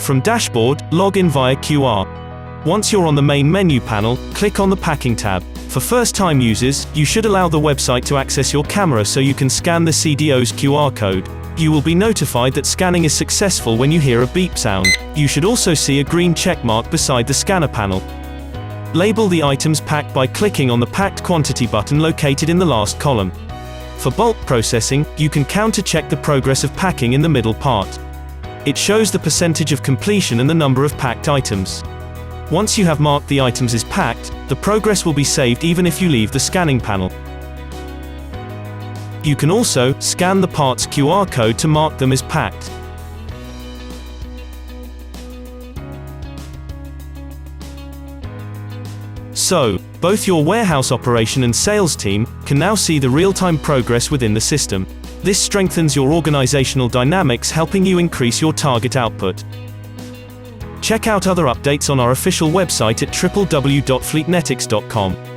From Dashboard, log in via QR. Once you're on the main menu panel, click on the Packing tab. For first-time users, you should allow the website to access your camera so you can scan the CDO's QR code. You will be notified that scanning is successful when you hear a beep sound. You should also see a green check mark beside the scanner panel. Label the items packed by clicking on the Packed Quantity button located in the last column. For bulk processing, you can counter-check the progress of packing in the middle part. It shows the percentage of completion and the number of packed items. Once you have marked the items as packed, the progress will be saved even if you leave the scanning panel. You can also scan the part's QR code to mark them as packed. So, both your warehouse operation and sales team can now see the real-time progress within the system. This strengthens your organizational dynamics, helping you increase your target output. Check out other updates on our official website at www.fleetnetics.com.